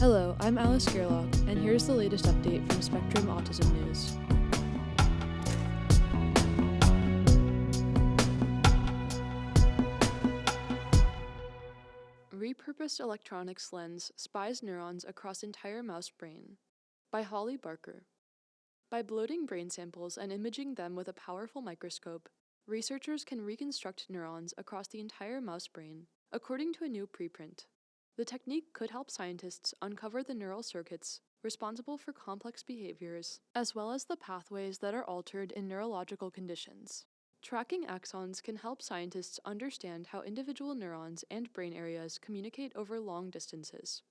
Hello, I'm Alice Gerlach, and here's the latest update from Spectrum Autism News. Repurposed electronics lens spies neurons across entire mouse brain by Holly Barker. By bloating brain samples and imaging them with a powerful microscope, researchers can reconstruct neurons across the entire mouse brain, according to a new preprint. The technique could help scientists uncover the neural circuits responsible for complex behaviors, as well as the pathways that are altered in neurological conditions. Tracking axons can help scientists understand how individual neurons and brain areas communicate over long distances.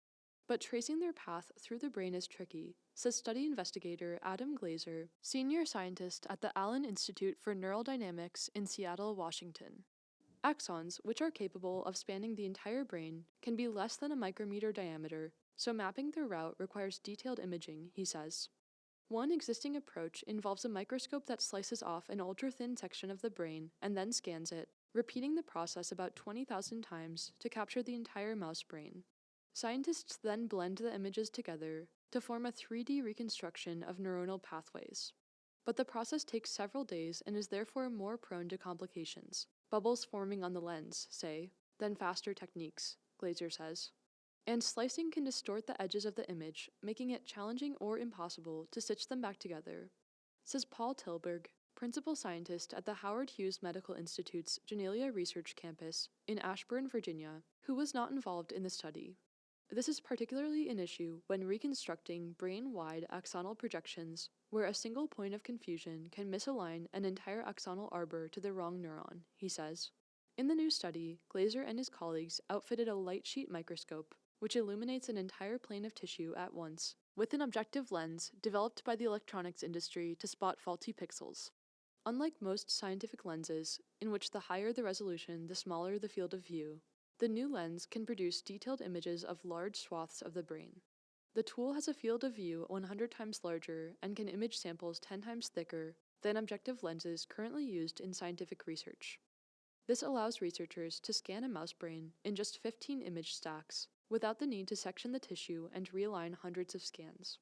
But tracing their path through the brain is tricky, says study investigator Adam Glazer, senior scientist at the Allen Institute for Neural Dynamics in Seattle, Washington. Axons, which are capable of spanning the entire brain, can be less than a micrometer diameter, so mapping their route requires detailed imaging, he says. One existing approach involves a microscope that slices off an ultra-thin section of the brain and then scans it, repeating the process about 20,000 times to capture the entire mouse brain. Scientists then blend the images together to form a 3D reconstruction of neuronal pathways. But the process takes several days and is therefore more prone to complications. Bubbles forming on the lens, say, than faster techniques, Glazer says. And slicing can distort the edges of the image, making it challenging or impossible to stitch them back together, says Paul Tilburg, principal scientist at the Howard Hughes Medical Institute's Genelia Research Campus in Ashburn, Virginia, who was not involved in the study. This is particularly an issue when reconstructing brain-wide axonal projections, where a single point of confusion can misalign an entire axonal arbor to the wrong neuron, he says. In the new study, Glazer and his colleagues outfitted a light sheet microscope, which illuminates an entire plane of tissue at once, with an objective lens developed by the electronics industry to spot faulty pixels. Unlike most scientific lenses, in which the higher the resolution, the smaller the field of view, the new lens can produce detailed images of large swaths of the brain. The tool has a field of view 100 times larger and can image samples 10 times thicker than objective lenses currently used in scientific research. This allows researchers to scan a mouse brain in just 15 image stacks, without the need to section the tissue and realign hundreds of scans.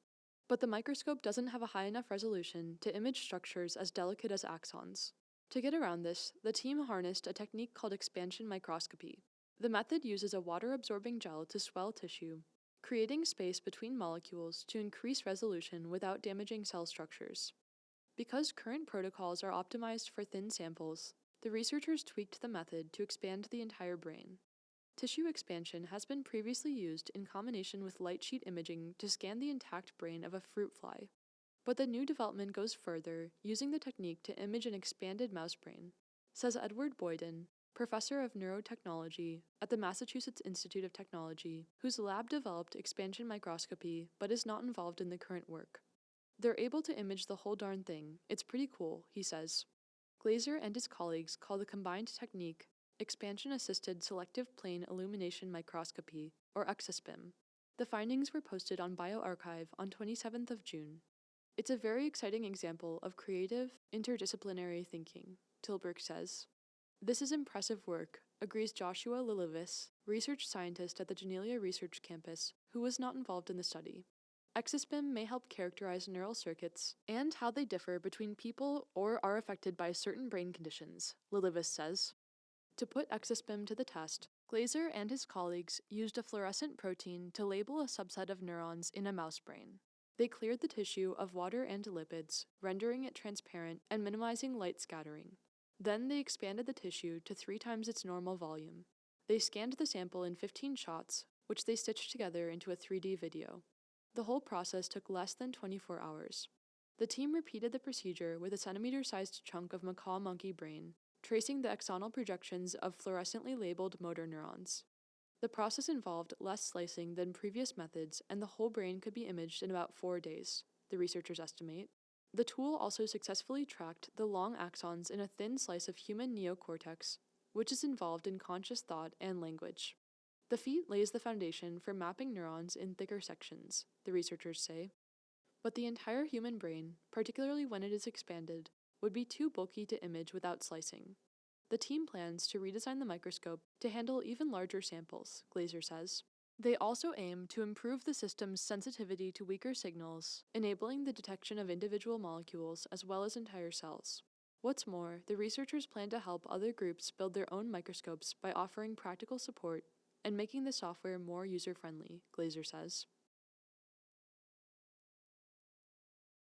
But the microscope doesn't have a high enough resolution to image structures as delicate as axons. To get around this, the team harnessed a technique called expansion microscopy. The method uses a water-absorbing gel to swell tissue, creating space between molecules to increase resolution without damaging cell structures. Because current protocols are optimized for thin samples, the researchers tweaked the method to expand the entire brain. Tissue expansion has been previously used in combination with light sheet imaging to scan the intact brain of a fruit fly. But the new development goes further, using the technique to image an expanded mouse brain, says Edward Boyden, professor of neurotechnology at the Massachusetts Institute of Technology, whose lab developed expansion microscopy but is not involved in the current work. They're able to image the whole darn thing. It's pretty cool, he says. Glazer and his colleagues call the combined technique expansion-assisted selective plane illumination microscopy, or ExaSPIM. The findings were posted on bioRxiv on 27th of June. It's a very exciting example of creative, interdisciplinary thinking, Tilburg says. This is impressive work, agrees Joshua Lilivis, research scientist at the Genelia Research Campus, who was not involved in the study. ExaSPIM may help characterize neural circuits and how they differ between people or are affected by certain brain conditions, Lilivis says. To put ExaSPIM to the test, Glazer and his colleagues used a fluorescent protein to label a subset of neurons in a mouse brain. They cleared the tissue of water and lipids, rendering it transparent and minimizing light scattering. Then they expanded the tissue to 3 times its normal volume. They scanned the sample in 15 shots, which they stitched together into a 3D video. The whole process took less than 24 hours. The team repeated the procedure with a centimeter-sized chunk of macaw monkey brain, tracing the axonal projections of fluorescently labeled motor neurons. The process involved less slicing than previous methods, and the whole brain could be imaged in about 4 days, the researchers estimate. The tool also successfully tracked the long axons in a thin slice of human neocortex, which is involved in conscious thought and language. The feat lays the foundation for mapping neurons in thicker sections, the researchers say. But the entire human brain, particularly when it is expanded, would be too bulky to image without slicing. The team plans to redesign the microscope to handle even larger samples, Glazer says. They also aim to improve the system's sensitivity to weaker signals, enabling the detection of individual molecules as well as entire cells. What's more, the researchers plan to help other groups build their own microscopes by offering practical support and making the software more user-friendly, Glazer says.